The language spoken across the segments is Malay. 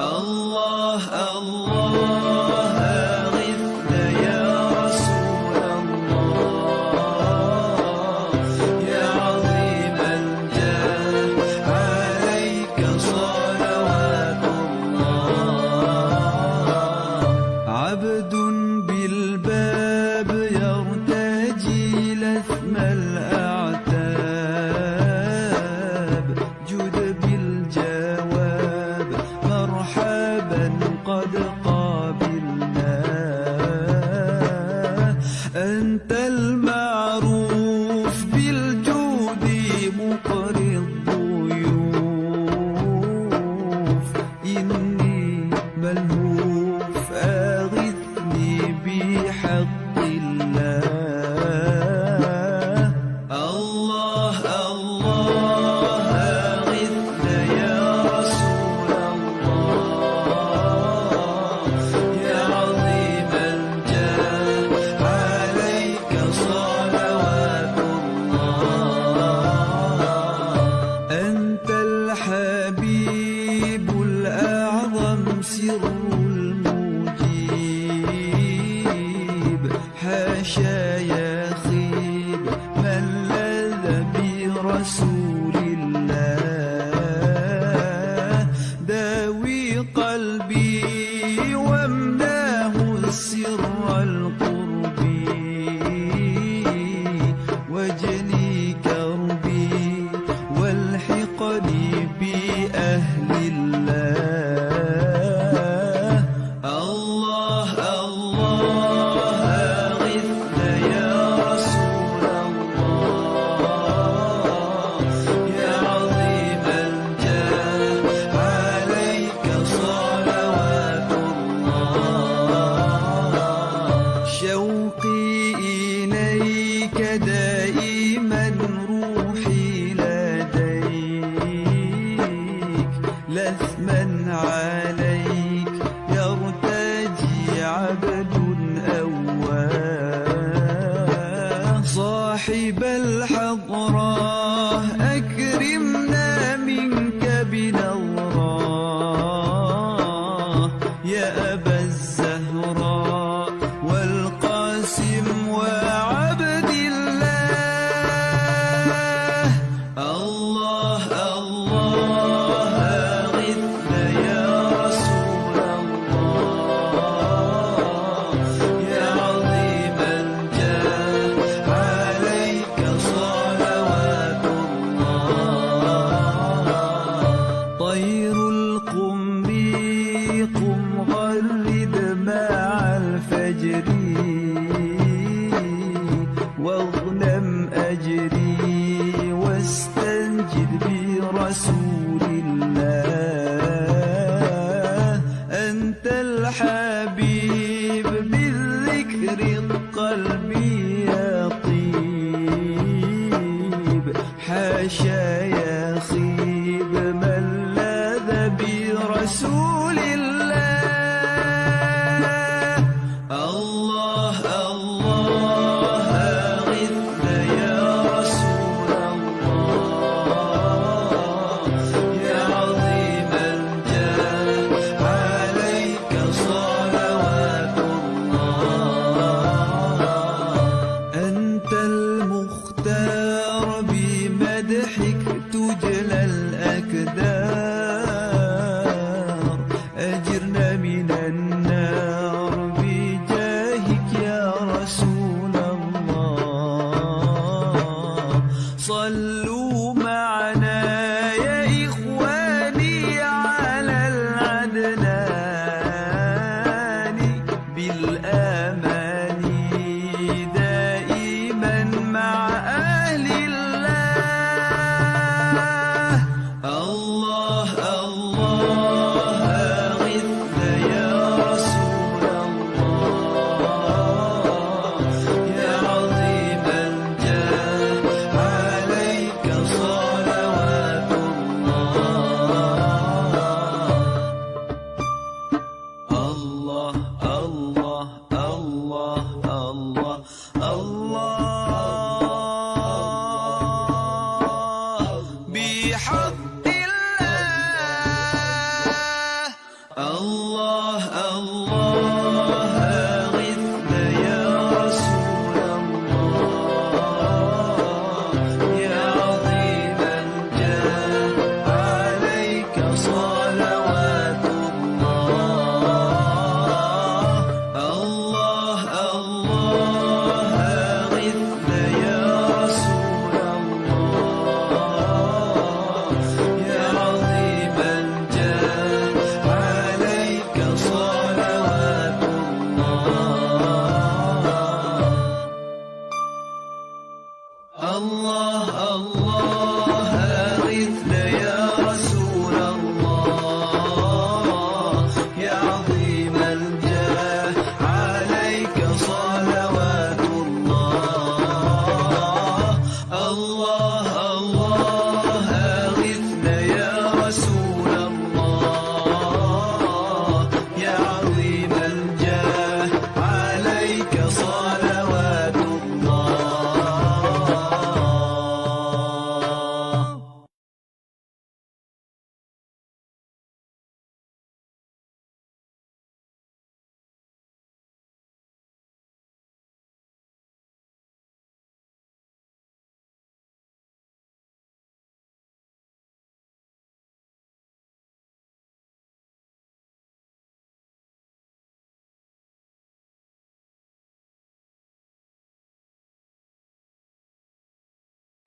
الله الله أغثنا يا رسول الله يا عظيم الجاه عليك صلوات الله عبد بالباب يرتجي لثم الأعتاب جد بالجواب مرحبا قد قابلناه أنت المعروف بالجود مقري الضيوف إني ملهوف أغثني بحق الله الله الله أغثنا يا رسول الله يا عظيم الجاه عليك صلوات الله أنت الحبيب الأعظم سر المجيب حاشا يخيب من لذ برسول الله داوي قلبي وامناه السر القربي واجلي كربي والحقني بأهل الله الله الله أغثنا يا رسول الله يا عظيم الجاه عليك صلوات الله شوقي إليك دائما روحي لديك لثما عليك يرتجي عبد أواه صاحب الحضراء أكرمنا منك بنظراه يا أبا الزهراء والقاسم وعبد الله الله الله أغثنا يا رسول الله يا عظيم الجاه عليك صلوات الله طير القمر قم غرد مع الفجر واغنم أجري واستنجد برسول الله أنت الحبيب بالذكر القلب يطيب حاشا يخيب من لاذ برسول الله الله الله أغثنا يا رسول الله يا عظيم الجاه عليك صلوات الله أنت المختار بمدحك تجلى الأكدار أجرنا من النار بجاهك يا رسول الله صلوا معنا يا إخواني على العدنان بالآمان دائما مع أهل الله الله الله أغثنا يا رسول الله يا عظيم الجاه عليك صلوات الله الله الله الله الله الله بحق الله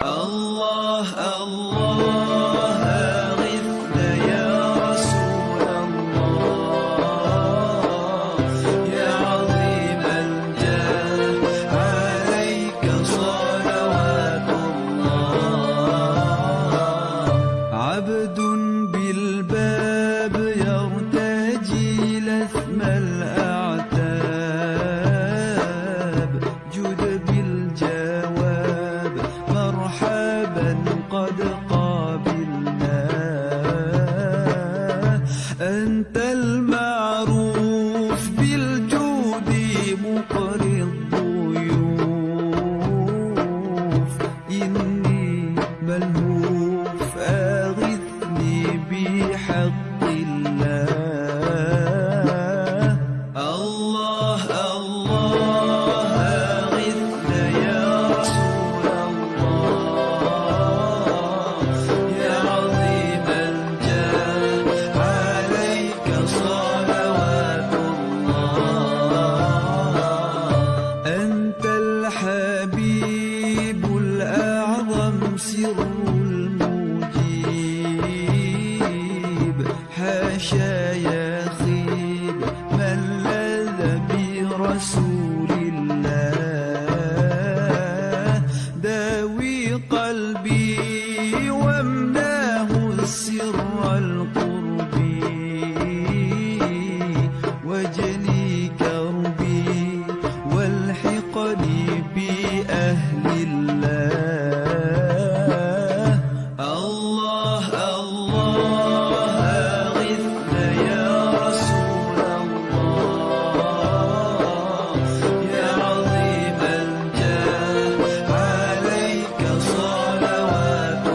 الله الله أغثنا يا رسول الله يا عظيم الجاه عليك صلوات الله عبد بالباب يرتجي لثم الأعتاب جد بالجواب مرحبا قد قابلنا أنت المعروف بالجود مقري الضيوف إني ملهوف أغثني بحق الله الله الله أغثنا يا رسول الله يا عظيم الجاه عليك صلوات الله أنت الحبيب الأعظم سر المجيب حاشا يخيب من لذ برسول الله داوي قلبي وامناه السر القربي وجلي كربي والحقني بأهل الله الله الله أغثنا يا رسول الله يا عظيم الجاه عليك صلوات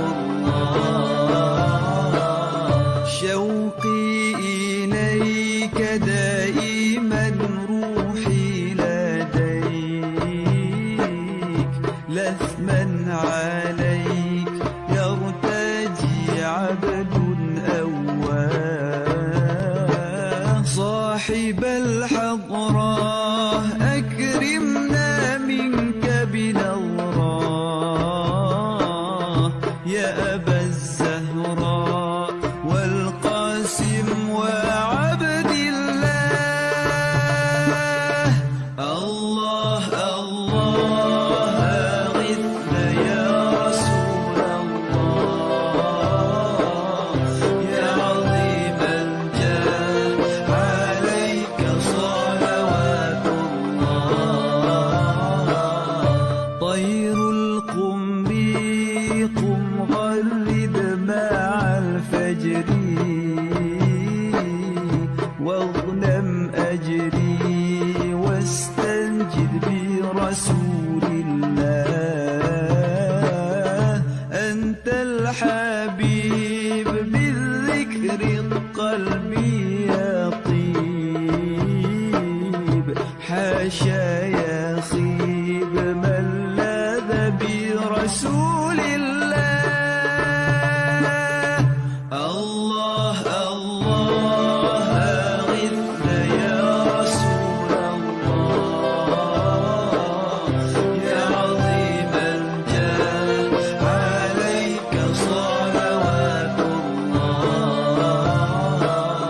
الله شوقي إليك دائما روحي لديك لثما عليك يرتجي عبد أواه صاحب الحضراء أكرمنا منك بنظراه يا أبا الزهراء والقاسم وعبد الله الله الله أغثنا يا رسول الله يا عظيم الجاه عليك صلوات الله طير القمر قم غرد مع الفجر واغنم أجري واستنجد برسول الله أنت الحبيب بالذكر القلب يطيب حاشا يخيب من لاذ برسول الله الله الله أغثنا يا رسول الله يا عظيم الجاه عليك صلوات الله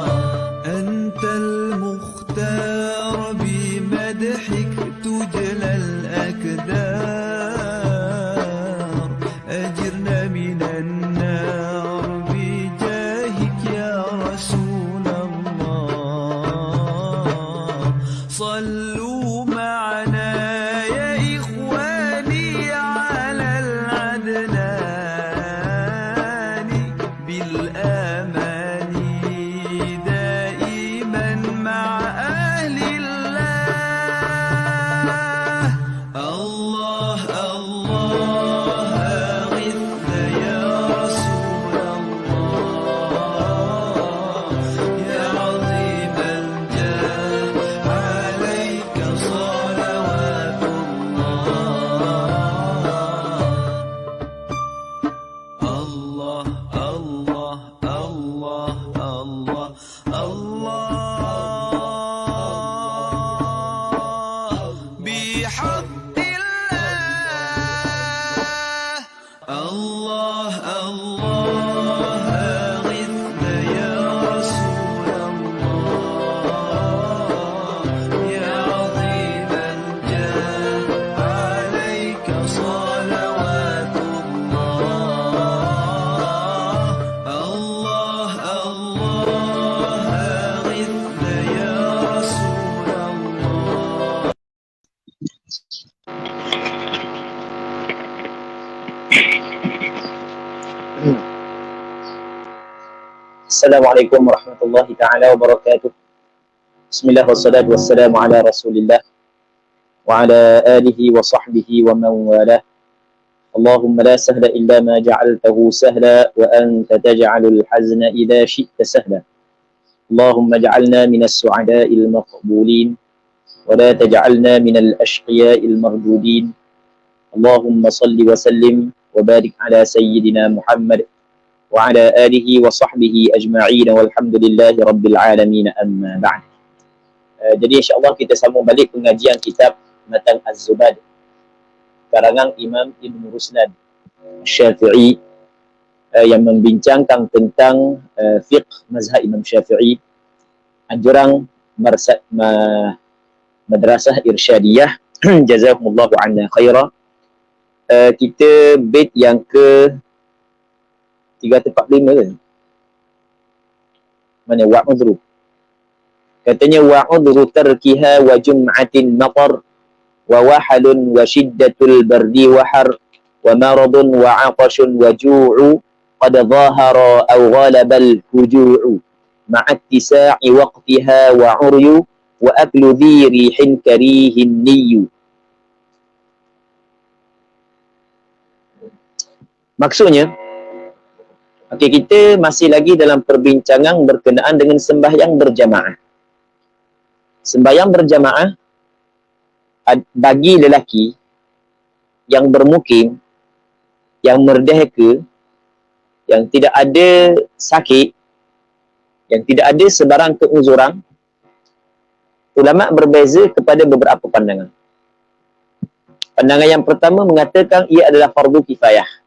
Assalamualaikum warahmatullahi taala wabarakatuh. Bismillah wassalatu wassalamu ala Rasulillah wa ala alihi wa sahbihi wa man walah. Allahumma la sahla illa ma ja'altahu sahla wa anta taj'alul hazna idza syi'ta sahla. Allahumma ja'alna minas su'ada'il maqbulin wa la taj'alna minal ashqiya'il mardudin. Allahumma salli wa sallim wa barik ala sayyidina Muhammad wa ala alihi wa sahbihi ajma'in walhamdulillahi rabbil alamin amma ba'd. Jadi insya-Allah kita sambung balik pengajian kitab Matan Az-Zubad karangan Imam Ibn Ruslan Syafi'i yang membincangkan tentang fiqh mazhab Imam Syafi'i anjuran madrasah irsyadiyah. Jazakumullahu anna khaira. Kita bait yang ke 345 ke? Mana wa'udru? Katanya wa'udru tarkiha wa jum'atin matar wa wahalun wa shiddatul bardi wa har wa maradun wa aqashun wa ju'u qad dhahara aw ghalabal huju'u ma'attisa'i waqtiha wa uryu wa aklu dhi rihin karihin niyu. Maksudnya, okey, kita masih lagi dalam perbincangan berkenaan dengan sembahyang berjamaah. Sembahyang berjamaah bagi lelaki yang bermukim, yang merdeka, yang tidak ada sakit, yang tidak ada sebarang keuzuran, ulama berbeza kepada beberapa pandangan. Pandangan yang pertama mengatakan ia adalah fardu kifayah.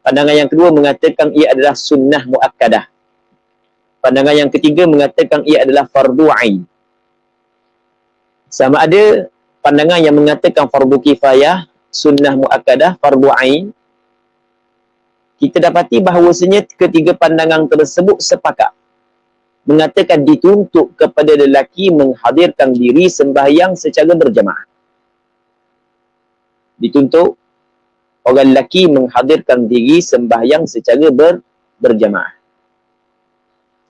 Pandangan yang kedua mengatakan ia adalah sunnah muakkadah. Pandangan yang ketiga mengatakan ia adalah fardu ain. Sama ada pandangan yang mengatakan fardu kifayah, sunnah muakkadah, fardu ain. Kita dapati bahawasanya ketiga pandangan tersebut sepakat mengatakan dituntut kepada lelaki menghadirkan diri sembahyang secara berjamaah. Dituntut orang lelaki menghadirkan diri sembahyang secara berjamaah.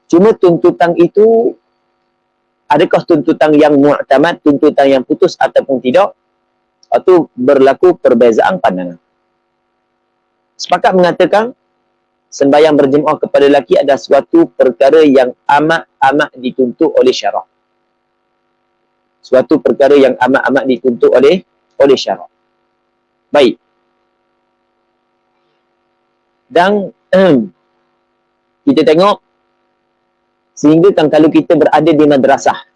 Cuma tuntutan itu, adakah tuntutan yang mu'tamad, tuntutan yang putus ataupun tidak? Itu berlaku perbezaan pandangan. Sepakat mengatakan sembahyang berjemaah kepada lelaki adalah suatu perkara yang amat-amat dituntut oleh syarak. Suatu perkara yang amat-amat dituntut oleh syarak. Baik. Dan kita tengok sehingga kan kalau kita berada di madrasah,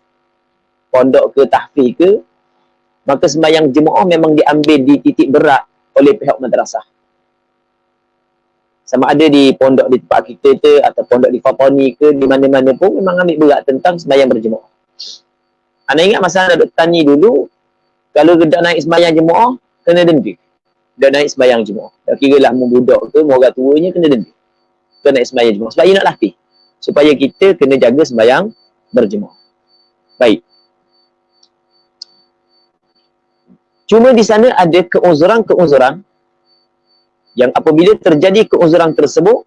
pondok ke tahfiz ke, maka sembahyang jemaah memang diambil di titik berat oleh pihak madrasah. Sama ada di pondok di tempat kita ke, atau pondok di Fatani ke, di mana-mana pun memang ambil berat tentang sembahyang berjemaah. Anda ingat masa anda duk tani dulu, kalau dah naik sembahyang jemaah, kena denda. Dah naik sembahyang jemaah. Dah kira lah budak ke, orang tuanya kena denda. Kena naik sembahyang jemaah. Sebab ia nak latih. Supaya kita kena jaga sembahyang berjemaah. Baik. Cuma di sana ada keuzuran-keuzuran yang apabila terjadi keuzuran tersebut,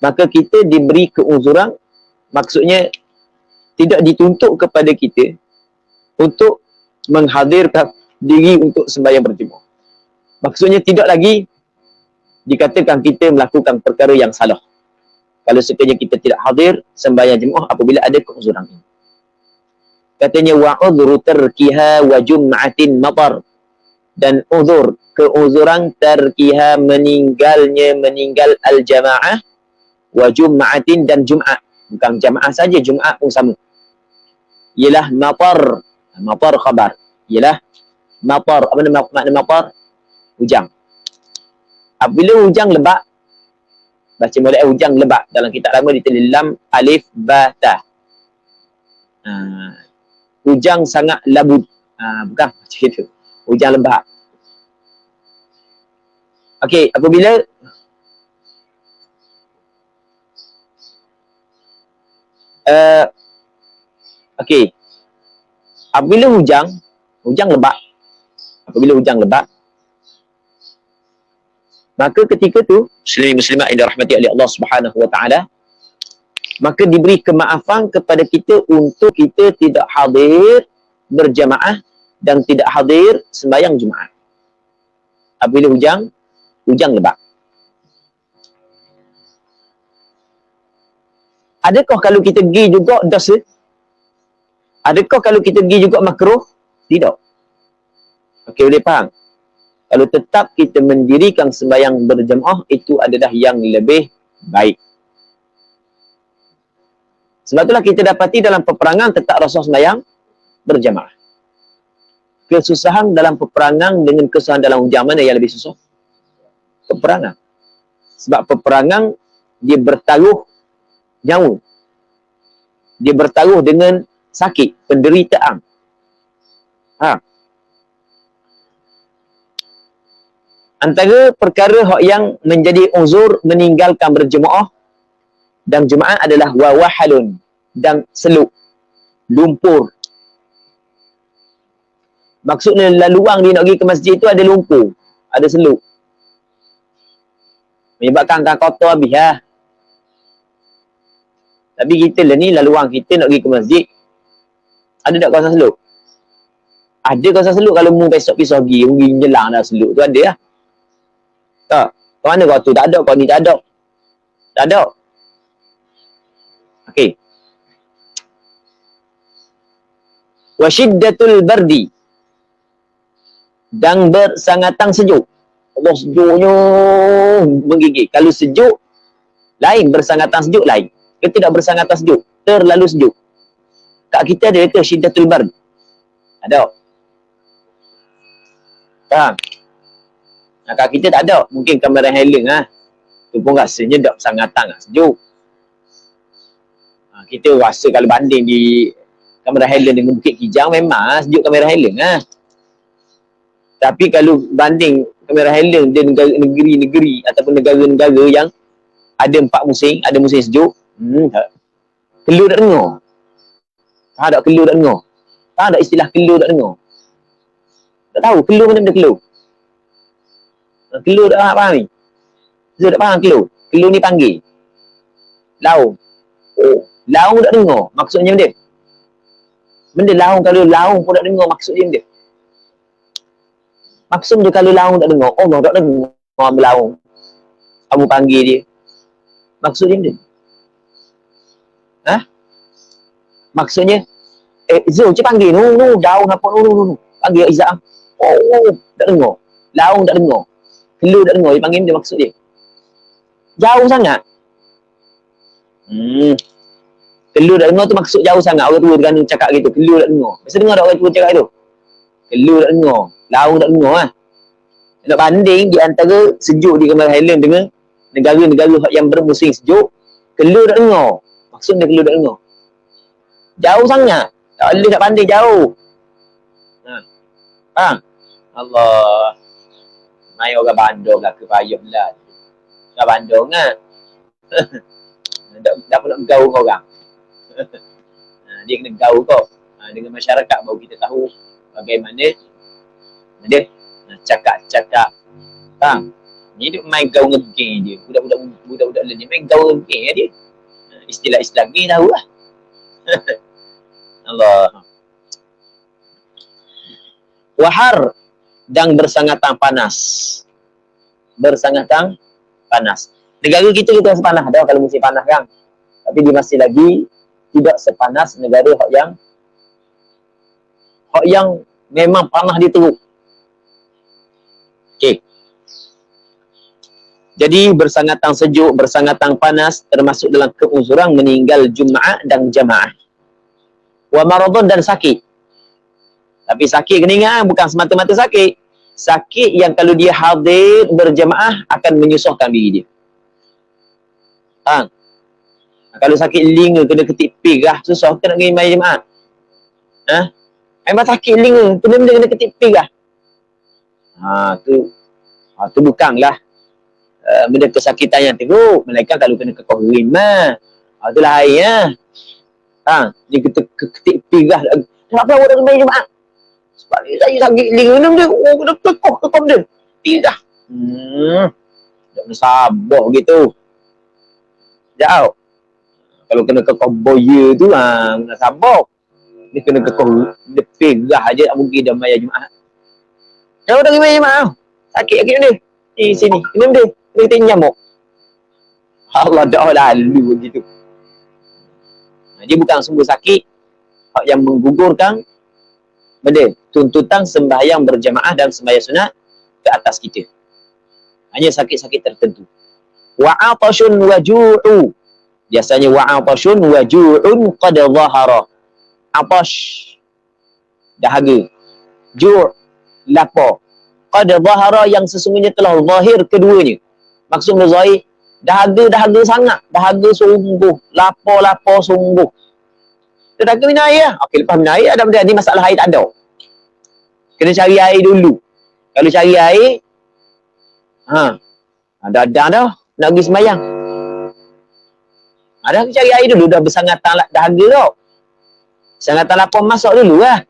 maka kita diberi keuzuran, maksudnya tidak dituntut kepada kita untuk menghadirkan diri untuk sembahyang berjemaah. Maksudnya tidak lagi dikatakan kita melakukan perkara yang salah kalau sekiranya kita tidak hadir sembahyang jemaah apabila ada keuzuran ini. Katanya wa'udhru tarkiha wa jum'atin matar, dan uzur, keuzuran tarkiha meninggal al-jamaah, wa jum'atin dan jum'ah. Bukan jamaah saja, jum'ah pun sama. Ialah matar, matar khabar. Ialah matar, apa makna matar? Hujang. Apabila hujang lebat, baca mulai hujang lebat, dalam kitab lama ditulis lam alif ba ta. Hujang sangat labud. Bukan macam itu. Hujang lebat. Okey, apabila okey. Apabila hujang lebat. Apabila hujang lebat, Maka ketika tu, muslimin muslimat yang dirahmati oleh Allah Subhanahu wa taala, maka diberi kemaafan kepada kita untuk kita tidak hadir berjamaah dan tidak hadir sembahyang Jumaat. Apabila hujan lebat. Adakah kalau kita pergi juga dosa? Adakah kalau kita pergi juga makruh? Tidak. Okey, boleh faham? Kalau tetap kita mendirikan sembahyang berjamaah, itu adalah yang lebih baik. Sebab itulah kita dapati dalam peperangan tetap Rasul sembahyang berjamaah. Kesusahan dalam peperangan dengan kesusahan dalam hujan, mana yang lebih susah? Peperangan. Sebab peperangan dia bertaruh nyawa. Dia bertaruh dengan sakit, penderitaan. Antara perkara yang menjadi uzur meninggalkan berjemaah dan Jumaat adalah wahalun dan seluk, lumpur. Maksudnya laluang dia nak pergi ke masjid tu ada lumpur, ada seluk. Menyebabkan kan kotor habis lah. Tapi kita lah ni laluang kita nak pergi ke masjid, ada tak kawasan seluk? Ada kawasan seluk. Kalau mu besok pisau pergi menjelang dah seluk tu ada lah. Tak. Kau mana kau tu? Tak ada. Kau ni tak ada. Tak ada. Okey. Wa syiddatul bardi. Dan bersangatan sejuk. Allah sejuknya menggigil. Kalau sejuk, lain. Bersangatan sejuk, lain. Kita tidak bersangatan sejuk. Terlalu sejuk. Kat kita ada ke syiddatul bard? Ada. Faham? Kat kita tak ada. Mungkin kamera Helen lah. Tu pun rasanya tak bersangatan lah. Sejuk. Kita rasa kalau banding di kamera Helen dengan Bukit Kijang, memang sejuk kamera Helen lah. Tapi kalau banding kamera Helen dia negeri-negeri ataupun negara-negara yang ada 4 musim, ada musim sejuk, kelur tak dengar. Faham tak kelur tak dengar? Faham tak istilah kelur tak dengar? Tak tahu kelur mana benda kelur? Kelur tak faham ni? Saya tak faham kelur. Kelur ni panggil. Laung. Oh, laung tak dengar. Maksudnya benda. Benda laung, kalau laung pun tak dengar, maksud dia benda. Maksud dia kalau laung tak dengar, Allah tak dengar berlaung. Kamu panggil dia. Maksud dia benda. Maksudnya, Zul, cik panggil, daun apa, panggil Izzah. Oh, tak dengar. Laung tak dengar. Kelur tak dengar, dia panggil benda maksud dia. Jauh sangat. Kelur tak dengar tu maksud jauh sangat. Orang tua kan cakap gitu, kelur tak dengar. Biasa dengar tak orang tua cakap itu? Kelur tak dengar. Laung tak dengar lah. Nak banding di antara sejuk di kamera Helen dengan negara-negara yang bermusim sejuk, kelur tak dengar. Maksudnya kelur tak dengar. Jauh sangat. Tak boleh nak banding jauh. Allah. Mai orang Bandung lah ke payah lah. Orang Bandung kan. Tak pernah gaul dengan orang. Dia kena gaul kau. Dengan masyarakat baru kita tahu bagaimana dia cakap-cakap. Ni dia main gaul ngegeng dia. Budak-budak lain dia main gaul ngegeng dia. Istilah-istilah geng tahu lah. Allah. Wahar dan bersangatan panas. Bersangatan panas. Negara kita rasa panas dah kalau musim panas kan. Tapi dia masih lagi tidak sepanas negara yang memang panas dia teruk. Okey. Jadi bersangatan sejuk, bersangatan panas termasuk dalam keuzuran meninggal Jumaat dan jamaah. Wa maradun dan sakit. Tapi sakit kena ingat, bukan semata-mata sakit. Sakit yang kalau dia hadir berjamaah akan menyusahkan diri dia. Kalau sakit telinga kena ketik pig lah, susah ke nak pergi main jemaah? Memang sakit telinga, benda kena ketik pig lah. Tu bukanlah benda kesakitan yang teruk. Melainkan kalau kena kekohrim lah. Tu lain lah. Dia ketik pig lah. Kenapa awak nak main jemaah? Sebab saya sakit telinga dia, kena kekoh dia. Pig lah. tak kena sabar gitu. Jauh. Kalau kena kekoh boya tu, kena sabar. Dia kena kekoh, dia pegah je tak mungkin dah mayar Jumaat. Jauh dah mayar Jumaat. Sakit dia. Sini. Kena dia. Kena kita nyamuk. Allah dah lalu begitu. Dia bukan sungguh sakit yang menggugurkan benda tuntutan sembahyang berjamaah dan sembahyang sunat ke atas kita. Hanya sakit-sakit tertentu. Wa'atashun waju'u. Biasanya wa'atashun waju'un qad zahara. Atash, dahaga. Ju', lapar. Qad zahara, yang sesungguhnya telah zahir keduanya. Maksudnya zahir, dahaga sangat, dahaga sungguh, lapar sungguh. Dahaga minum air lah. Okey, lepas minum air, ada benda ni masalah air tak ada. Kena cari air dulu. Kalau cari air, dah dah, nak pergi sembahyang. Ada cari air dulu, dah bersangatan dahaga tau. Bersangatan lapar, masak dulu lah.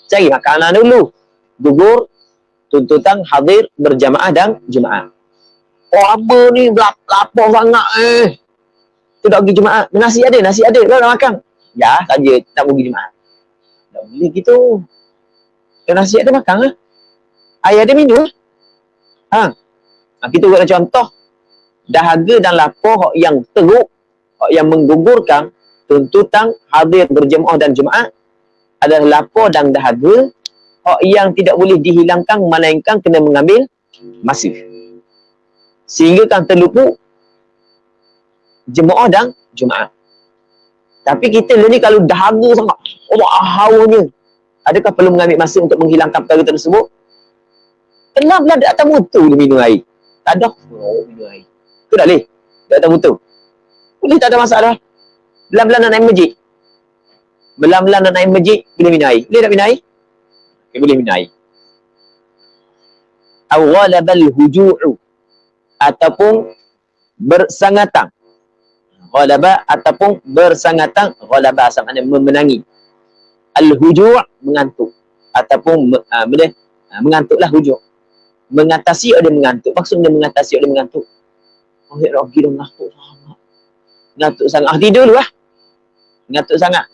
Cari makanan dulu. Gugur, tuntutan hadir berjamaah dan Jumaat. Oh, apa ni lapar sangat tu nak pergi Jumaat. Nasi ada, kalau nak makan. Ya, saja tak pergi Jumaat. Tak boleh gitu. Kalau nasi ada makan lah. Air ada minum lah. Kita buat contoh. Dahaga dan lapar yang teruk, yang menggugurkan tuntutan hadir berjemaah dan Jumaat adalah lapar dan dahaga yang tidak boleh dihilangkan melainkan kena mengambil masa. Sehingga kan terlupa jemaah dan Jumaat. Tapi kita ni kalau dahaga sangat, Allah hawanya, adakah perlu mengambil masa untuk menghilangkan perkara tersebut? Pelan-pelan di atas motor dia minum air. Tak ada. Minum air. Tu tak boleh? Di atas motor. Boleh, tak ada masalah. Belan-belan nak naik masjid. Belan-belan nak naik masjid, boleh minum air. Boleh tak minum air? Okay, boleh minum air. Awalabal huju'u. Ataupun bersangatan. Ghalaba ataupun bersangatan. Ghalaba asal makna memenangi. Al-huju' mengantuk. Ataupun mengantuklah huju'. Mengatasi ada mengantuk. Maksudnya mengatasi ada mengantuk. Oh, ya Rabbi dah mengantuk sangat. Mengantuk sangat. Tidur dulu lah. Mengantuk sangat.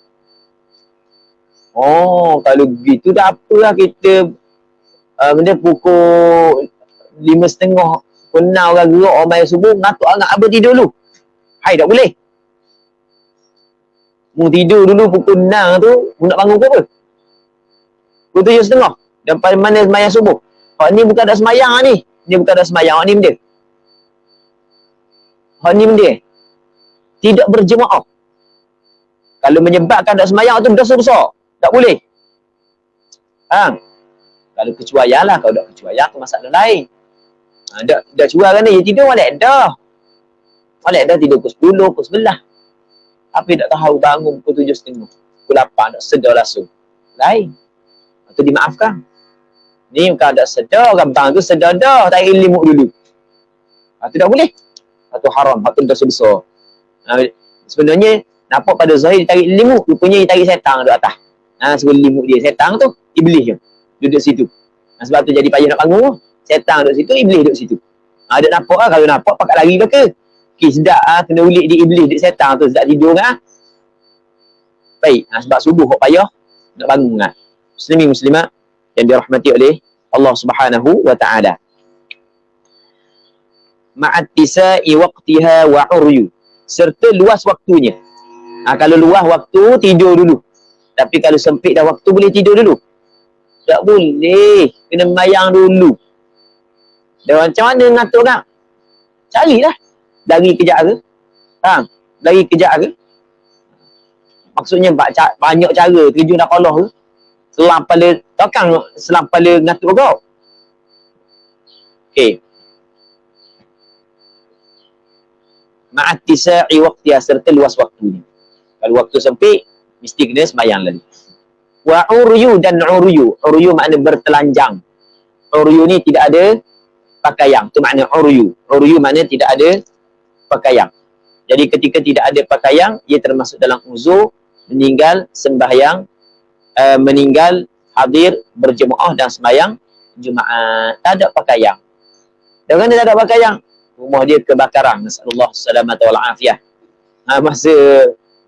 Oh, kalau begitu dah apalah kita benda pukul 5.30 pukul 6 orang gerak orang bayar subuh, mengantuk sangat, apa tidur dulu. Hai, tak boleh. Mu tidur dulu pukul 6 tu, mu nak bangun pukul apa? Pukul 7.30. Dan pada mana sembahyang subuh? Ni bukan ada sembahyang ni. Ni bukan ada sembahyang. Ni benda. Ni benda. Tidak berjemaah. Kalau menyebabkan tak sembahyang tu dosa besar. Tak boleh. Kalau kecuaian lah. Kalau tak kecuaian tu masalah lain. Dah curang kan ni. Dia tidur balik dah. Balik dah tidur pukul 10, pukul 11. Tapi tak tahu bangun pukul 7.30. Pukul 8. Tak sedar langsung. Lain. Itu dimaafkan. Ni bukan tak sedar. Gampang tu sedar dah. Tarik limuk dulu. Itu tak boleh. Itu haram. Itu dosa besar. Sebenarnya nampak pada zahir dia tarik limuk, rupanya dia tarik setan duduk atas. Sebelum limuk dia, setan tu iblis je duduk situ. Sebab tu jadi payah nak bangun. Setan duduk situ, iblis duduk situ. Dia nampak lah, kalau nampak pakat lari belaka. Sedap kena ulik di iblis, di setan tu, sedap tidur kan. Baik, sebab subuh kok payah nak bangun kan. Muslimin muslimat yang dirahmati oleh Allah Subhanahu wa taala. Ma'attisa'i waqtiha wa uryu, serta luas waktunya. Kalau luas waktu, tidur dulu. Tapi kalau sempit dah waktu, boleh tidur dulu? Tak boleh. Kena membayang dulu. Dan macam mana ngatur kan? Carilah. Lari kejap ke? Lari kejap ke? Maksudnya banyak cara. Terjun dah Allah ke? Selam pada, takkan selam pada ngatur kau? Okey. Ma'attisa'i waqtiha, serta luas waktunya. Kalau waktu sempit, mesti kena sembahyang lagi. Wa uryu, dan uryu. Uryu makna bertelanjang. Uryu ni tidak ada pakaian. Itu makna uryu. Uryu makna tidak ada pakaian. Jadi ketika tidak ada pakaian, ia termasuk dalam uzur meninggal sembahyang, meninggal hadir berjemaah dan sembahyang Jumaat. Tak ada pakaian. Dan kan dia tak ada pakaian? rumah dia kebakaran, nasallallahu salamata wal afiyah.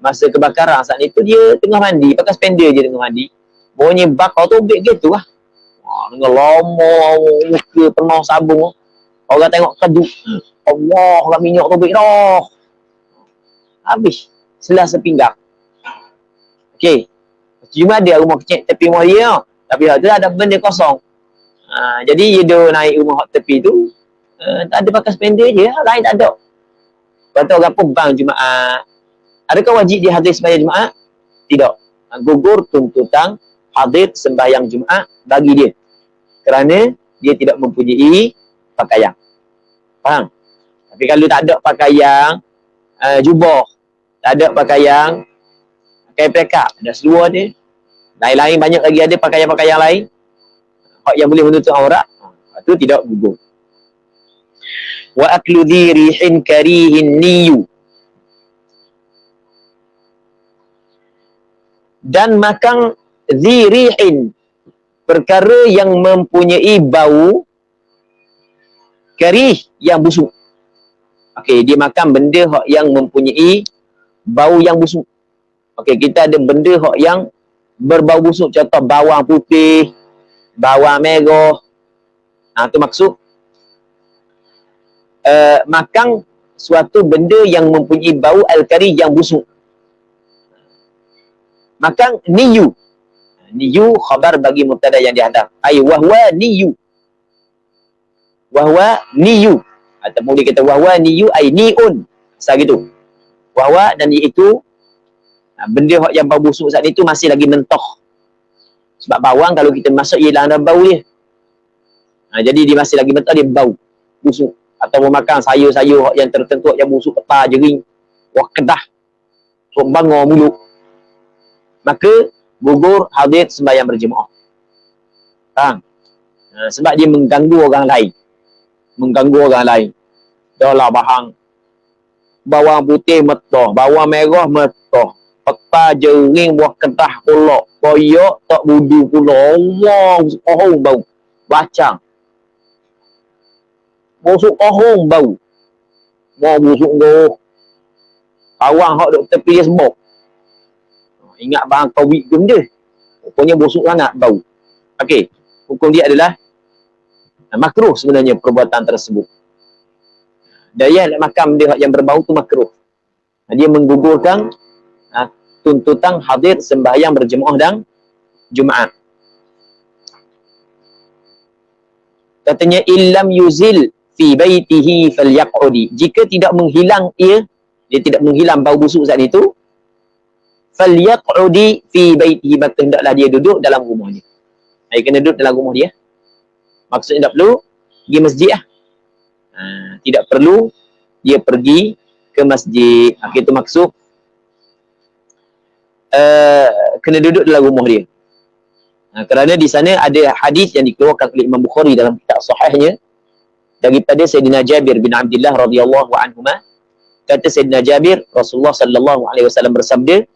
Masa kebakaran saat itu dia tengah mandi, pakai spender je tengah mandi. Bunyi bakar tobek gitu lah. Dengan lama, muka penuh sabun. Orang tengok keduk. Allah, lah minyak tobek dah. Habis. Selah sepinggang. Okey. Cuma ada rumah kecil tepi rumah dia. Tapi tu ada benda kosong. Jadi dia naik rumah tepi tu. Tak ada pakai spender je. Lain tak ada. Lepas tu orang pun bang Jumaat. Adakah wajib dia hadir sembahyang Jumaat? Tidak. Gugur tuntutan hadir sembahyang Jumaat bagi dia. Kerana dia tidak mempunyai pakaian. Faham? Tapi kalau tak ada pakaian jubah, tak ada pakaian pakai pelekak, ada seluar dia. Lain-lain banyak lagi ada pakaian-pakaian lain yang boleh menutup aurat. Itu tidak gugur. Wa aklu dhi rihin karihin niyu. Dan makan dhi rihin, perkara yang mempunyai bau karih yang busuk. Okey, dia makan benda yang mempunyai bau yang busuk. Okey, kita ada benda yang berbau busuk, contoh bawang putih, bawang merah. Tu maksud makan suatu benda yang mempunyai bau al-karih yang busuk. Makan niyu. Niyu khabar bagi mubtada yang dihadap. Ai wahwa niyu. Wahwa niyu. Ataupun dia kata wahwa niyu ai niun. Asal gitu. Wahwa dan iaitu benda yang bau busuk saat itu masih lagi mentoh. Sebab bawang kalau kita masak ialah ada bau dia. Jadi dia masih lagi mentoh, dia bau busuk. Atau makan sayur-sayur yang tertentu yang busuk, peta, jering, wah kedah, bangun mulut. Maka gugur hadir sembahyang berjemaah. Sebab dia mengganggu orang lain. Mengganggu orang lain. Dahlah bahang bawang putih metah, bawang merah metah, peta, jering, buah kedah pula, koyak tak budu pula. Allah, kohong bau. Bacang. Busuk kohong bau. Mau busuk tu. Bawang hak duk tepi dia sebab. Ingat bang COVID pun dia. Pokoknya busuk sangat bau. Okey. Hukum dia adalah makruh sebenarnya perbuatan tersebut. Daya nak makan benda yang berbau tu makruh. Dia menggugurkan tuntutan hadir sembahyang berjemaah dan Jumaat. Katanya illam yuzil fi baitihi falyaqudi. Jika tidak menghilang dia tidak menghilang bau busuk saat itu, falyaqudi fi baitihi, maka hendaklah dia duduk dalam rumahnya. Dia kena duduk dalam rumah dia. Maksudnya tak perlu pergi masjid lah. Tidak perlu dia pergi ke masjid. Itu maksud kena duduk dalam rumah dia. Kerana di sana ada hadis yang dikeluarkan oleh Imam Bukhari dalam kitab sahihnya daripada Sayyidina Jabir bin Abdullah radhiyallahu anhuma. Kata Sayyidina Jabir, Rasulullah sallallahu alaihi wasallam bersabda,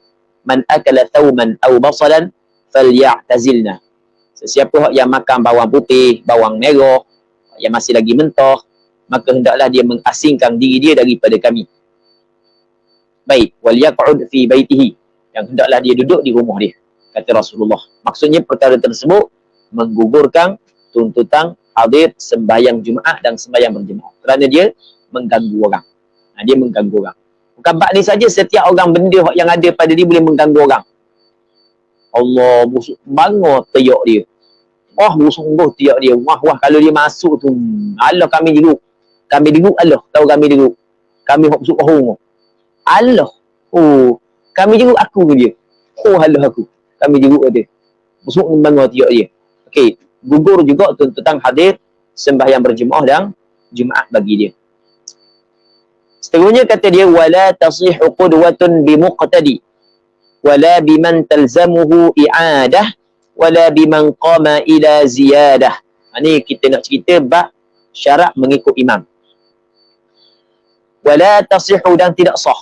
"Man akala thawman aw basalan falyatazilna." Sesiapa yang makan bawang putih, bawang merah yang masih lagi mentah, maka hendaklah dia mengasingkan diri dia daripada kami. Baik, wal yaq'ud fi baitihi, yang hendaklah dia duduk di rumah dia, kata Rasulullah. Maksudnya perkara tersebut menggugurkan tuntutan hadir sembahyang Jumaat dan sembahyang berjemaah kerana dia mengganggu orang. Dia mengganggu orang. Bukan bab ni saja, setiap orang benda yang ada pada dia boleh mengganggu orang. Allah, busuk bangun teriak dia. Wah, busuk sungguh teriak dia. Wah, kalau dia masuk tu, Allah kami diruk. Kami diruk Allah. Tahu kami diruk. Kami hok busuk kohong. Allah. Oh, kami diruk aku dia. Oh, Allah aku. Kami diruk dia. Busuk bangun teriak dia. Okey, gugur juga tuntutan hadir sembahyang berjemaah dan Jumaat bagi dia. Seterusnya kata dia, wala tasihu qudwatun bimuqtadi wala biman talzamuhu i'adah wala biman qama ila ziyadah. Ini kita nak cerita bab syarat mengikut imam. Wala tasihu, dan tidak sah,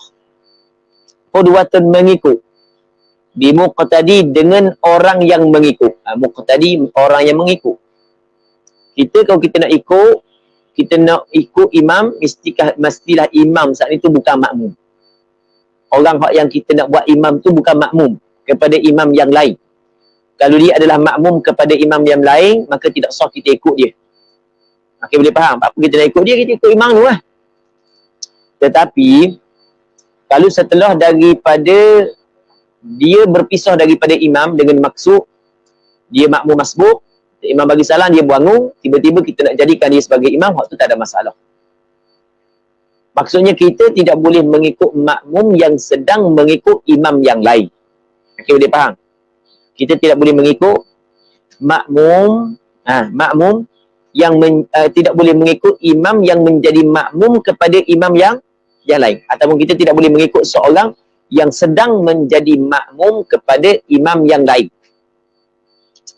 qudwatun mengikut, bimuqtadi dengan orang yang mengikut. Muqtadi orang yang mengikut. Kita kalau kita nak ikut, kita nak ikut imam, mestilah imam saat itu bukan makmum. Orang yang kita nak buat imam tu bukan makmum kepada imam yang lain. Kalau dia adalah makmum kepada imam yang lain, maka tidak sah kita ikut dia. Okay, boleh faham? Apa kita nak ikut dia, kita ikut imam tu lah. Tetapi, kalau setelah daripada dia berpisah daripada imam dengan maksud dia makmum masbuk, imam bagi salam, dia bangun, tiba-tiba kita nak jadikan dia sebagai imam, waktu tak ada masalah. Maksudnya kita tidak boleh mengikut makmum yang sedang mengikut imam yang lain. Okay, boleh faham? Kita tidak boleh mengikut makmum yang tidak boleh mengikut imam yang menjadi makmum kepada imam yang lain. Ataupun kita tidak boleh mengikut seorang yang sedang menjadi makmum kepada imam yang lain.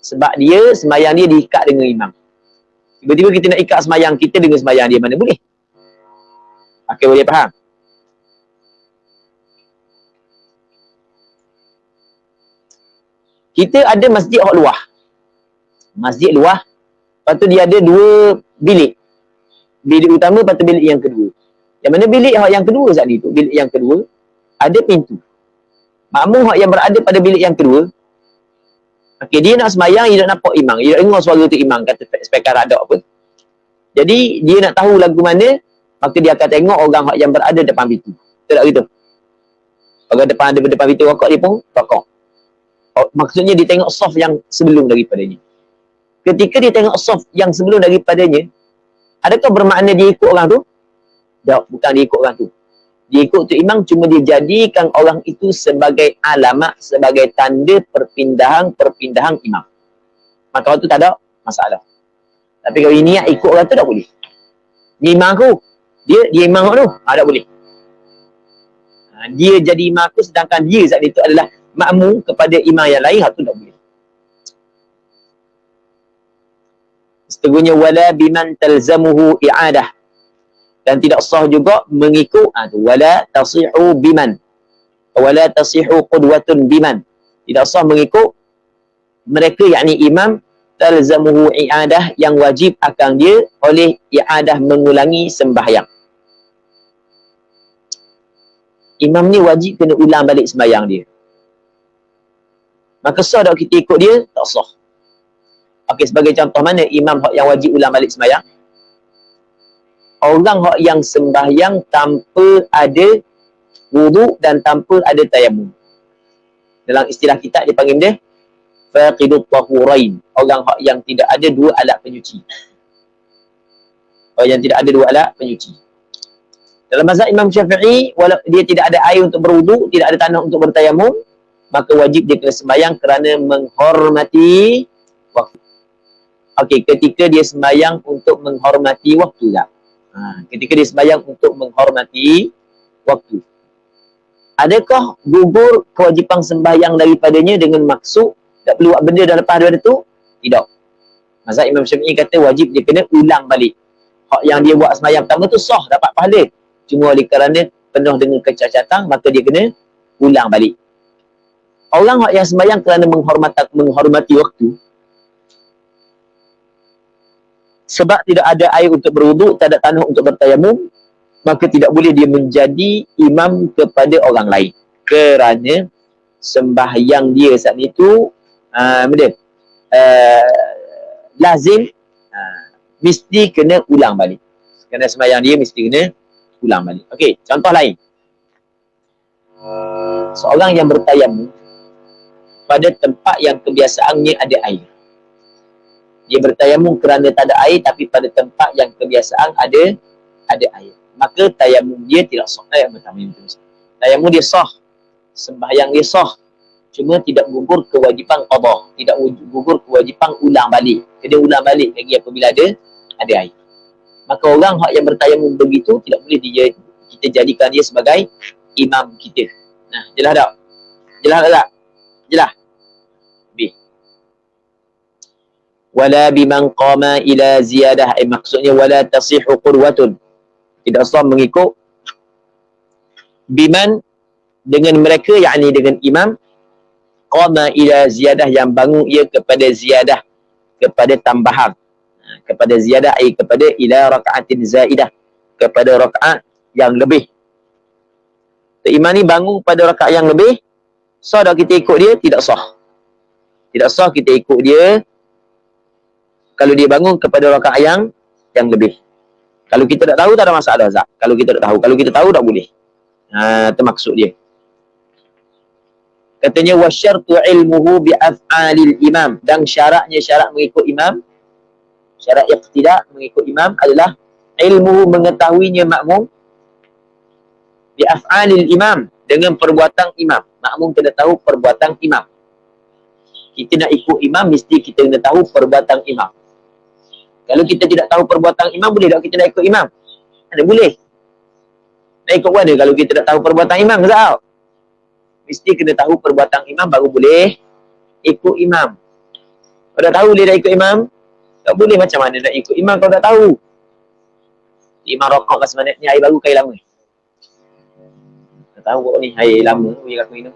Sebab dia, semayang dia diikat dengan imam. Tiba-tiba kita nak ikat semayang kita dengan semayang dia, mana boleh? Okay, boleh faham? Kita ada masjid hak luar. Masjid luar, lepas tu dia ada 2 bilik. Bilik utama, lepas tu bilik yang kedua. Yang mana bilik yang kedua saat ni tu, bilik yang kedua, ada pintu. Makmum yang berada pada bilik yang kedua, okay, dia nak semayang, dia nak nampak imam. Dia nak dengar suara tu imam, kata speaker ada apa. Jadi, dia nak tahu lagu mana, maka dia akan tengok orang yang berada depan pintu. Betul tak gitu? Orang ada depan pintu rokok, dia pun rokok. Maksudnya dia tengok soft yang sebelum daripadanya. Ketika dia tengok soft yang sebelum daripadanya, adakah bermakna dia ikut orang tu? Tak, bukan dia ikut orang tu. Dia ikut tu imam, cuma dia jadikan orang itu sebagai alamat, sebagai tanda perpindahan imam. Maka waktu tak ada masalah. Tapi kalau niat ikut orang tu, tak boleh. Dia imam aku, dia imam tu, tak boleh. Dia jadi imam aku, sedangkan dia saat itu adalah makmum kepada imam yang lain, itu tak boleh. Seterusnya, wala biman talzamuhu i'adah. Dan tidak sah juga mengikut, wala tasihu biman. Wala tasihu qudwatun biman. Tidak sah mengikut mereka, yakni imam, talzamuhu i'adah, yang wajib akan dia oleh i'adah mengulangi sembahyang. Imam ni wajib kena ulang balik sembahyang dia. Maka sah tak kita ikut dia? Tak sah. Okey, sebagai contoh, mana imam yang wajib ulang balik sembahyang? Orang yang sembahyang tanpa ada wuduk dan tanpa ada tayamum. Dalam istilah kita dipanggil dia faqidut tahurain. Orang yang tidak ada 2 alat penyuci. Orang yang tidak ada 2 alat penyuci. Dalam mazhab Imam Syafi'i, walau dia tidak ada air untuk berwuduk, tidak ada tanah untuk bertayamum, maka wajib dia kena sembahyang kerana menghormati waktu. Okey, ketika dia sembahyang untuk menghormati waktu tak? Ketika dia sembahyang untuk menghormati waktu. Adakah gugur kewajipan sembahyang daripadanya dengan maksud tak perlu buat benda dah lepas daripada tu? Tidak. Mazhab Imam Syafi'i kata wajib dia kena ulang balik. Hak yang dia buat sembahyang pertama tu sah, dapat pahala. Cuma oleh kerana penuh dengan kecacatan, maka dia kena ulang balik. Orang yang sembahyang kerana menghormati waktu, sebab tidak ada air untuk berwuduk, tak ada tanah untuk bertayamum, maka tidak boleh dia menjadi imam kepada orang lain. Kerana sembahyang dia saat itu lazim, mesti kena ulang balik. Kerana sembahyang dia mesti kena ulang balik. Okey, contoh lain. Seorang yang bertayamum pada tempat yang kebiasaannya ada air. Dia bertayamum kerana tak ada air, tapi pada tempat yang kebiasaan ada air. Maka tayamum dia tidak sah. Tayamum dia sah. Sembahyang dia sah. Cuma tidak gugur kewajipan qada. Tidak gugur kewajipan ulang balik. Kena ulang balik lagi apabila ada air. Maka orang yang bertayamum begitu, tidak boleh kita jadikan dia sebagai imam kita. Nah, jelas tak? Jelas tak? Jelas? Wala biman qama ila ziyadah, maksudnya wala tasihu qurwatun, tidak sah mengikut biman dengan mereka, yakni dengan imam, qama ila ziyadah, yang bangun ia kepada ziyadah, kepada tambahan. Kepada ziyadah, kepada ila raka'atin zaidah, kepada rakaat yang lebih. Imam ni bangun pada rakaat yang lebih, sah tak kita ikut dia? Tidak sah. Tidak sah kita ikut dia kalau dia bangun kepada rakaat yang lebih. Kalau kita tak tahu, tak ada masalah, Zak. Kalau kita tak tahu. Kalau kita tahu, tak boleh. Itu maksud dia. Katanya, wasyartu ilmuhu bi'af'alil imam. Dan syaratnya, syarat mengikut imam, syarat iqtidak mengikut imam adalah ilmuhu, mengetahuinya makmum, bi'af'alil imam, dengan perbuatan imam. Makmum kena tahu perbuatan imam. Kita nak ikut imam, mesti kita kena tahu perbuatan imam. Kalau kita tidak tahu perbuatan imam, boleh tak kita nak ikut imam? Ada boleh. Nak ikut mana kalau kita tak tahu perbuatan imam? Tak. Mesti kena tahu perbuatan imam baru boleh ikut imam. Kalau tak tahu boleh nak ikut imam? Tak boleh. Macam mana nak ikut imam kalau tak tahu? Imam rokok kat semangat ni air baru ke air lama? Tak tahu kok ni air lama boleh aku minum.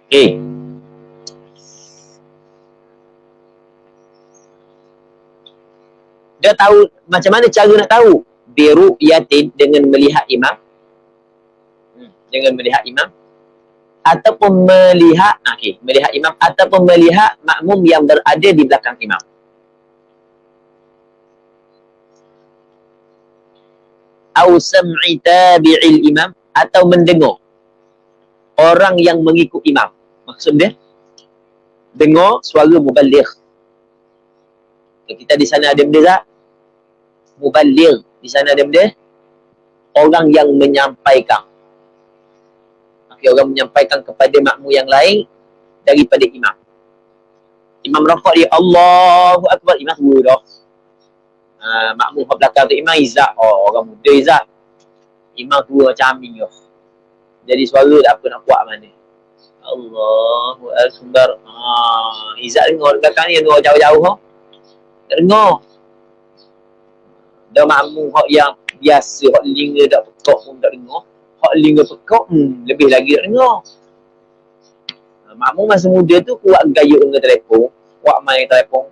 Okay. Dia tahu macam mana cara nak tahu? Biru'yatin, dengan melihat imam. Dengan melihat imam. Ataupun melihat, melihat imam. Ataupun melihat makmum yang berada di belakang imam. Au sam'i tabi'il imam. Atau mendengar orang yang mengikut imam. Maksud dia, dengar suara muballigh. Kita di sana ada benda tak? Muballigh. Di sana ada benda? Orang yang menyampaikan. Orang menyampaikan kepada makmum yang lain daripada imam. Imam rokok dia, Allahu Akbar. Imam tua dah. Makmum kat belakang tu imam Izzat. Oh, orang muda Izzat. Imam tua macam Amin dah. Jadi suara tak apa nak buat mana. Allahu Akbar. Izzat dengar dekat belakang ni, dengar jauh-jauh. Tak dengar. Dah makmum yang biasa, hak telinga tak pekak pun tak dengar. Hak telinga pekak, lebih lagi tak dengar. Makmum masa muda tu kuat gayut dengan telefon, kuat main telefon.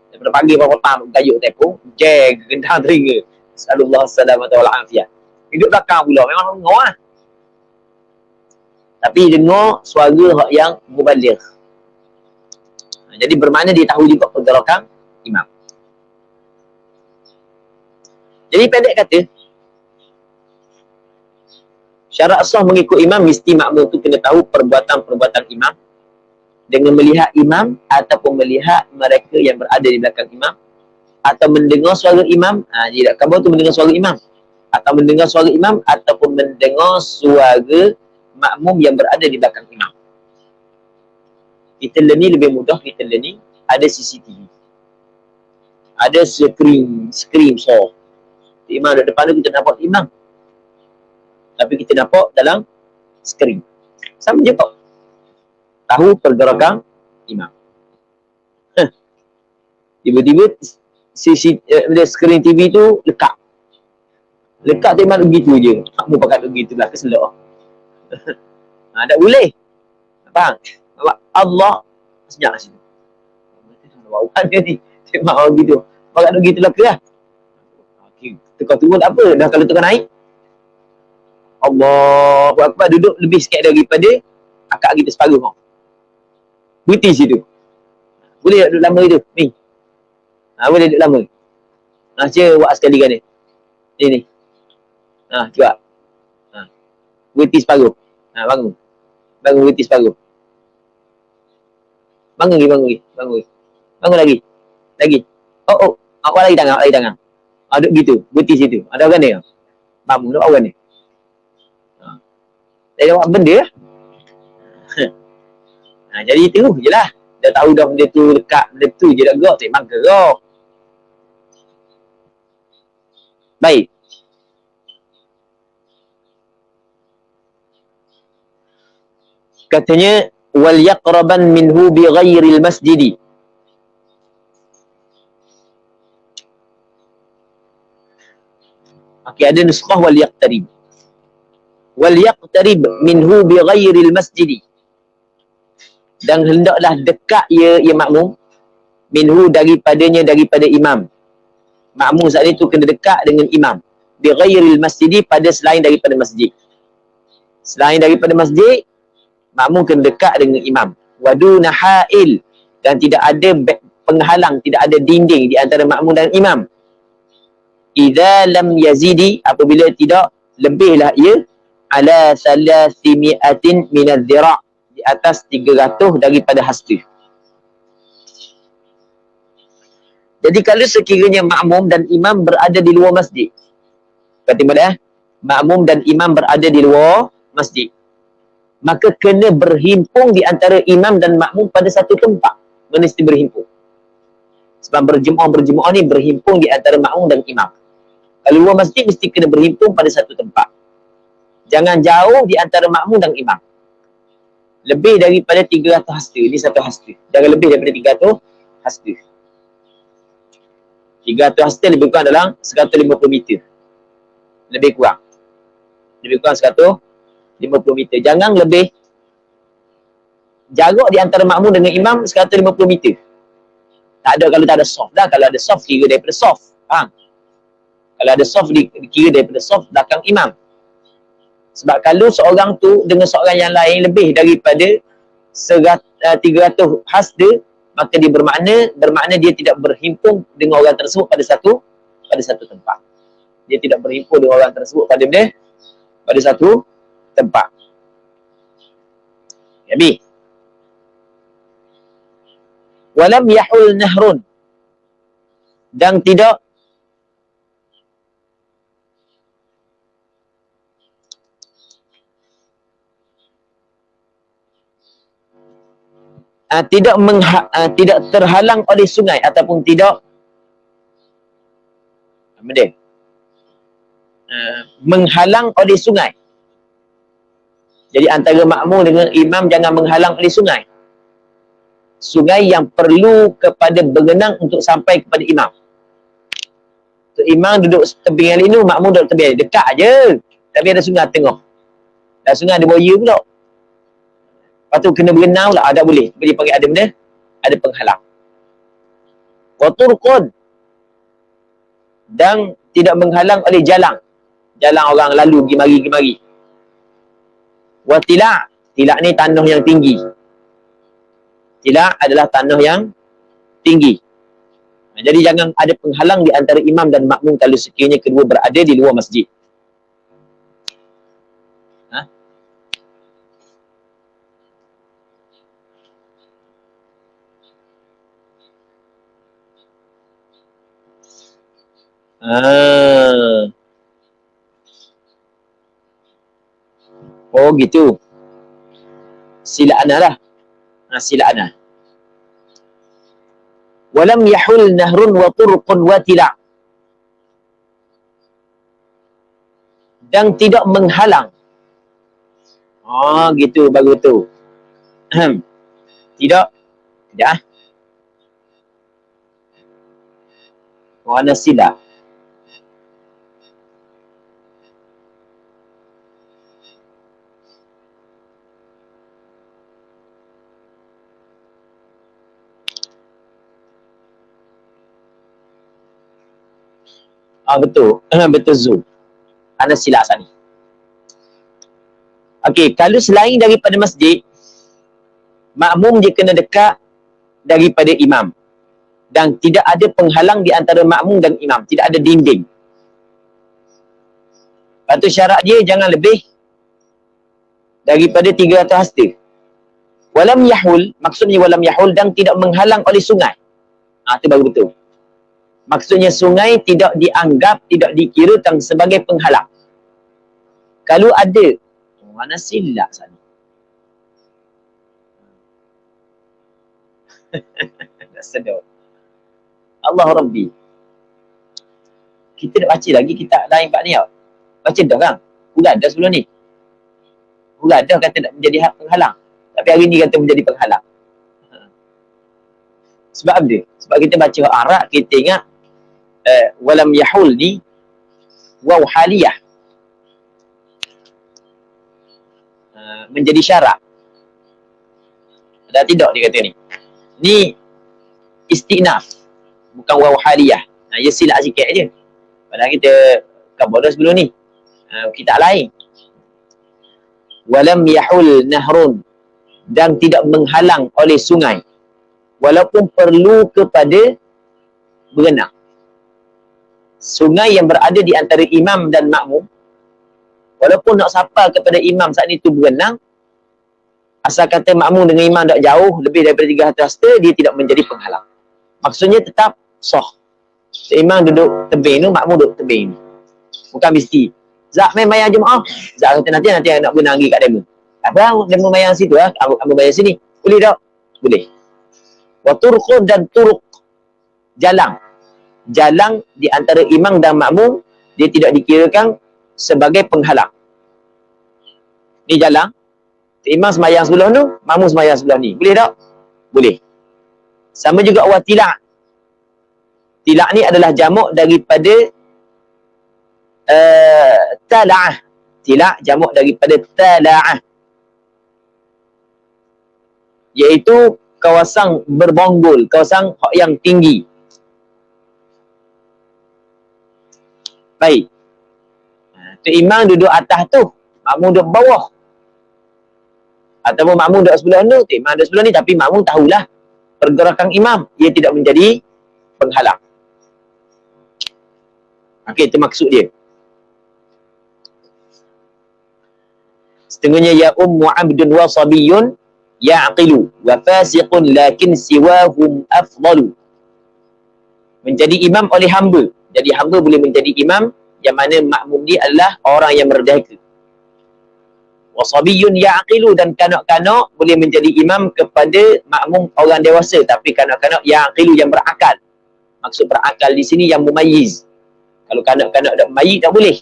Daripada pagi sampai petang gayut telefon, jeng gendang telinga. Sallallahu alaihi wasallam. Hidup belakang pula, memang dengar lah. Tapi dengar suara hak yang muballigh. Jadi bermakna dia tahu juga pergerakan imam. Jadi pendek kata, syarat sah mengikut imam, mesti makmum tu kena tahu perbuatan-perbuatan imam dengan melihat imam ataupun melihat mereka yang berada di belakang imam, atau mendengar suara imam. Jadi kabar tu mendengar suara imam, atau mendengar suara imam ataupun mendengar suara makmum yang berada di belakang imam. Kita learn ni lebih mudah. Kita learn ni ada CCTV, ada screen saw. Imam ada depan tu, kita nampak imam, tapi kita nampak dalam skrin. Sama je kok. Tahu pergerakan imam. Tiba-tiba skrin TV tu lekat. Lekat tu imam begitu je. Kamu pakai begitu lah, keselak. Tak boleh. Faham? Allah senyap kat situ. Bawaan dia ni. Memang begitu. Pakai begitu lah ke lah. Tukar turun tak apa. Dah kalau tukar naik, Allahu Akbar, duduk lebih sikit daripada akak kita separuh. Berhenti situ. Boleh tak duduk lama itu? Ni. Boleh duduk lama. Saya buat sekali kan ni. Ni. Cuba. Berhenti separuh. Bangun. Bangun berhenti separuh. Bangun lagi. Bangun lagi. Lagi. Awak lagi tangan. Duduk gitu. Berhenti situ. Ada orang ni. Bangun. Ada orang ni. Dia buat benda. Jadi itu je lah. Dah tahu dah benda tu dekat, benda tu je dah gerak, tak memang gerak. Baik. Katanya, wal yaqraban minhu bi ghairil masjidi. Okey, ada nuskah wal yaqtarib. wal yaqtarib minhu bi ghairil masjid, dan hendaklah dekat ia makmum minhu daripadanya, daripada imam. Makmum saat itu kena dekat dengan imam bi ghairil masjid, pada selain daripada masjid. Selain daripada masjid, makmum kena dekat dengan imam. Waduna ha'il, dan tidak ada penghalang, tidak ada dinding di antara makmum dan imam. Idza lam yazidi, apabila tidak lebihlah ia ala 300 min adh-dhira', di atas 300 daripada hasta. Jadi kalau sekiranya makmum dan imam berada di luar masjid, kata mana? Makmum dan imam berada di luar masjid, maka kena berhimpun di antara imam dan makmum pada satu tempat. Mesti berhimpun. Sebab berjemaah ni berhimpun di antara makmum dan imam. Kalau luar masjid mesti kena berhimpun pada satu tempat. Jangan jauh di antara makmum dan imam. Lebih daripada 300 hasta, ni satu hasta. Jangan lebih daripada 300 hasta. 300 hasta lebih kurang dalam 150 meter. Lebih kurang. Lebih kurang 150 meter. Jangan lebih. Jarak di antara makmum dengan imam 150 meter. Tak ada kalau tak ada soft dah. Kalau ada soft, kira daripada soft. Faham? Kalau ada soft, kira daripada soft belakang imam. Sebab kalau seorang tu dengan seorang yang lain lebih daripada 300 hasta, maka dia bermakna dia tidak berhimpun dengan orang tersebut pada satu tempat. Dia tidak berhimpun dengan orang tersebut pada satu tempat. Habis. Walam yahul nahrun, dan tidak tidak terhalang oleh sungai, ataupun tidak menghalang oleh sungai. Jadi antara makmum dengan imam jangan menghalang oleh sungai. Sungai yang perlu kepada berenang untuk sampai kepada imam. So, imam duduk tepi yang ini, makmum duduk tepi yang ini. Dekat je. Tapi ada sungai tengah. Dan sungai ada buaya pula. Lepas tu kena berenang pula. Tak boleh. Dia panggil ada benda. Ada penghalang. Waturqun, dan tidak menghalang oleh jalan. Jalan orang lalu pergi mari. Watila', tilak ni tanah yang tinggi. Tilak adalah tanah yang tinggi. Jadi jangan ada penghalang di antara imam dan makmum kalau sekiranya kedua berada di luar masjid. Oh gitu. Sila ana lah. Sila ana. Walam yahul nahrun wa turqun wa tila', dan tidak menghalang. Gitu, bagus tu. Tidak. Mana sila? Betul. Betul Zul. Ana silap sana. Okey, kalau selain daripada masjid, makmum dia kena dekat daripada imam. Dan tidak ada penghalang di antara makmum dan imam. Tidak ada dinding. Lepas tu syarat dia jangan lebih daripada 300 hasta. Walam yahul, maksudnya walam yahul, dan tidak menghalang oleh sungai. Itu baru betul. Maksudnya sungai tidak dianggap, tidak dikirakan sebagai penghalang. Kalau ada, mana silap sana? Dah sedar. Allah Rabbi. Kita dah baca lagi kitab lain kat ni tau. Baca dah kan? Urat dah sebelum ni. Urat dah kata nak menjadi penghalang. Tapi hari ni kata menjadi penghalang. Sebab apa? Sebab kita baca Arab, kita ingat walam yahul ni waw haliyah. menjadi syarat. Ada tidak dia kata ni? Ni istinaf, bukan waw haliyah. Dia silap sikit je. Padahal kita kabar sebelum ni. Kitab lain. Walam yahul nahrun, dan tidak menghalang oleh sungai walaupun perlu kepada berenang. Sungai yang berada di antara imam dan makmum, walaupun nak sapa kepada imam saat itu berenang, asal kata makmum dengan imam tak jauh lebih daripada 3 hasta, dia tidak menjadi penghalang. Maksudnya tetap sah. Imam duduk tebing tu, makmum duduk tebing ni. Bukan mesti Zak main bayar jemaah. Zak kata nanti nak berenang pergi kat demo. Apa demo bayar situ lah, aku bayar sini. Boleh tak? Boleh. Wa turqun, dan turuk, jalang. Jalang di antara imam dan makmum, dia tidak dikirakan sebagai penghalang. Ni jalang. Imam sembahyang sebelah tu, makmum sembahyang sebelah ni. Boleh tak? Boleh. Sama juga wa tilak. Tilak ni adalah jamak daripada tala'ah. Tilak jamak daripada tala'ah, iaitu kawasan berbonggol, kawasan yang tinggi. Baik. Tu imam duduk atas tu, makmum duduk bawah. Ataupun makmum duduk sebelah tu, imam duduk sebelah ni, tapi makmum tahulah pergerakan imam, ia tidak menjadi penghalang. Okey, itu maksud dia. Setengahnya ya ummu abdun wa sabiyun ya'qilu wa fasiqun lakin siwahum afdalu. Menjadi imam oleh hamba. Jadi hamba boleh menjadi imam yang mana makmum dia adalah orang yang merdeka. Wa sabiyun ya'qilu, dan kanak-kanak boleh menjadi imam kepada makmum orang dewasa, tapi kanak-kanak ya'qilu, yang berakal. Maksud berakal di sini yang mumayyiz. Kalau kanak-kanak tak mumayyiz tak boleh.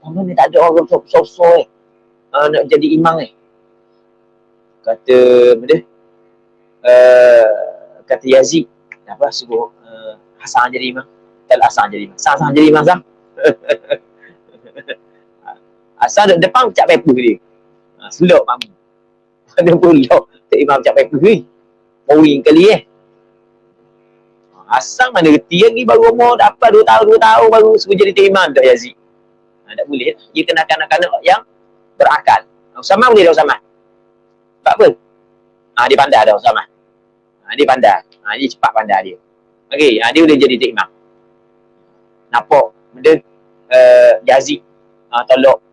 Mana ni tak ada orang besar-besar nak jadi imam kata benda kata Yazid apa suruh Hasan jadi imam, Hasan jadi imam, Hasan jadi imam sah. Hasan duduk depan cap paper dia, selok makmum. Ada pula tak imam cap paper ni boring kali Hasan mana reti lagi, baru umur dapat 2 tahun baru suruh jadi imam tak Yazid. Tak boleh. Dia kena kanak-kanak yang berakal. Usama boleh dah Usama? Tak apa? Dia pandai dah Usama. Dia pandai. Dia cepat pandai dia. Okey, dia boleh jadi imam. Nampak benda Yazid tolak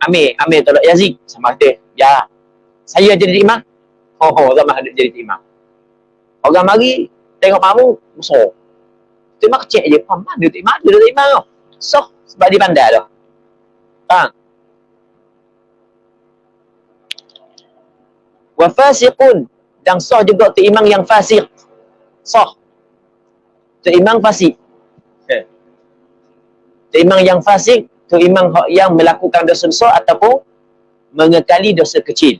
Amir tolak Yazid. Sama kata, ya saya jadi imam. Sama ada jadi imam. Orang mari tengok makmum besar. Imam kecil je. Mana dia imam? Dia dah imam tau. So, sebab dia pandai dah. Wa fasiqun, dan sah juga tu imam yang fasik. Sah. Tu imam fasik. Tu imam yang fasik, tu imam yang melakukan dosa besar ataupun mengekali dosa kecil.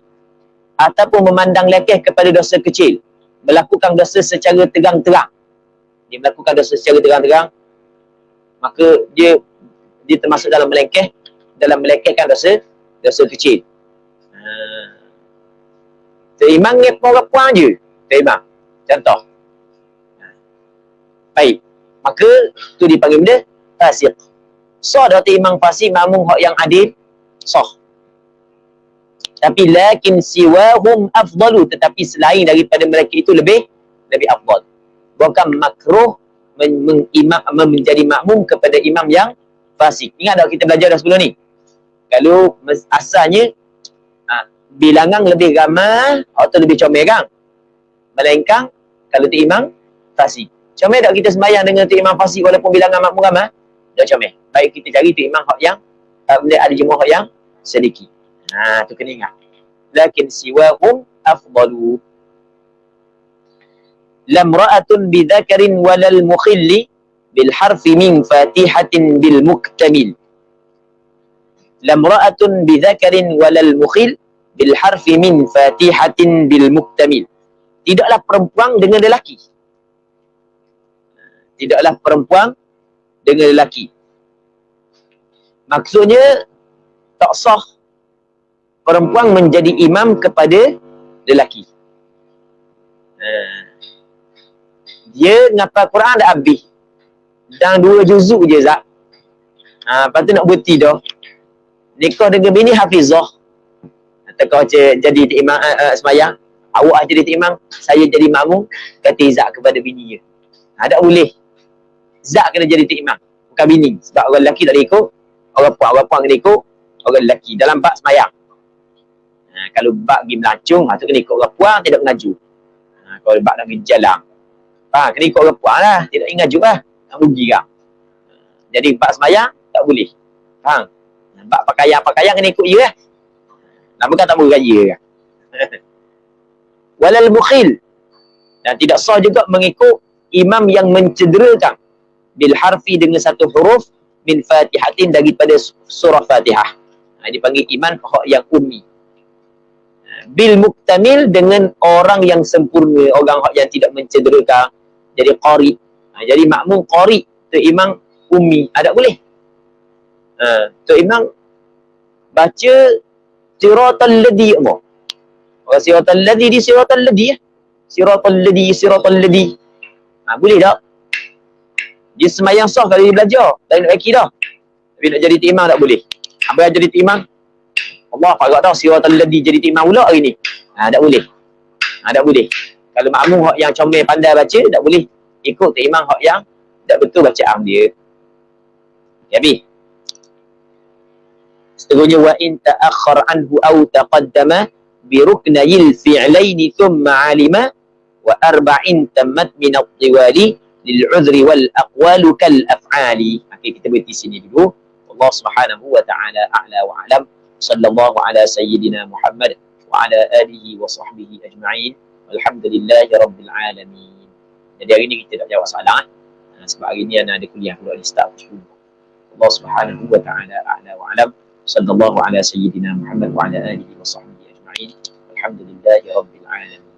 Ataupun memandang lekeh kepada dosa kecil. Melakukan dosa secara terang-terang. Dia melakukan dosa secara terang-terang, maka dia termasuk dalam melekehkan dosa kecil. Imam ngepong-ngepong je. Imam. Contoh. Baik. Maka tu dipanggil benda fasik. Sah dah imam fasik, makmum hak yang adil, sah. Tapi lakin siwahum afdalu, tetapi selain daripada mereka itu lebih afdal. Bukan makruh menjadi makmum kepada imam yang fasik. Ingat tak kita belajar dah sebelum ni? Kalau asalnya bilangan lebih ramai atau lebih comel kan? Melainkan kalau tu imam fasik. Comel tak kita sembahyang dengan tu imam fasik walaupun bilangan makmum ramai? Tak comel. Baik kita cari tu imam hak yang ada jemaah hak yang sedikit. Tu kena ingat. Lakin siwahum afdalu. Lamra'atun bidhakarin walal mukhilli bil harfi min fatihatin bil muktamil. Lamra'atun bidhakarin walal mukhil bil harfi min fatihatin bil muktamil. Tidaklah perempuan dengan lelaki. Tidaklah perempuan dengan lelaki. Maksudnya tak sah perempuan menjadi imam kepada lelaki. Dia ngapal Quran dah habis. Dan 2 juzuk je Zat. Lepas tu nak berhenti dah. Nikah dengan bini hafizah. Kau jadi imam semayang, awak jadi imam, saya jadi makmum, kata Zat kepada bini dia. Tak boleh. Zat kena jadi imam, bukan bini. Sebab orang lelaki tak boleh ikut, orang puan kena ikut orang lelaki dalam bab semayang. Kalau bab pergi melancong, tu kena ikut orang puan, tidak mengaju. Kalau bab nak pergi jalan, kena ikut orang puan lah, tidak mengaju lah, nak rugi kan. Jadi bab semayang tak boleh. Faham? Bab pakaian kena ikut je lah. Nak bukan tak beraya kan. Walal mukhil, dan tidak sah juga mengikut imam yang mencederakan bil harfi dengan satu huruf min fatihatin daripada surah Fatihah. Dipanggil imam yang ummi. Bil muktamil dengan orang yang sempurna, orang yang tidak mencederakan, jadi qari. Jadi makmum qari, tu imam ummi, ada boleh. Tu imam baca siratal ladzi Allah. Siratal ladzi di siratal ladzi ya. Siratal ladzi. Boleh tak? Dia semayang sah kalau dia belajar, tak nak baki dah. Tapi nak jadi imam tak boleh. Apa yang jadi imam? Allah agak tahu siratal ladzi jadi imam pula hari ni. Tak boleh. Tak boleh. Kalau makmum hak yang comel pandai baca, tak boleh ikut imam hak yang tak betul bacaan dia. Habis. Seterusnya wa in ta'akhkhar anhu aw taqaddama bi ruknayil fi'laini thumma 'alima wa arba'in tammat min at-tiwali lil 'udhri wal aqwalu kal af'ali. Okey, kita berhenti sini dulu. Allah Subhanahu wa ta'ala a'la wa a'lam. Sallallahu ala sayyidina Muhammad wa ala alihi wa sahbihi ajma'in. Alhamdulillahi rabbil alamin. Jadi hari ni kita tak jawab soalan sebab hari ni ada kuliah pula di start pukul 10. Allah Subhanahu wa ta'ala a'la wa a'lam. Sallallahu ala sayyidina Muhammad wa ala alihi wa sahbihi ajma'in. Alhamdulillahi rabbil alamin.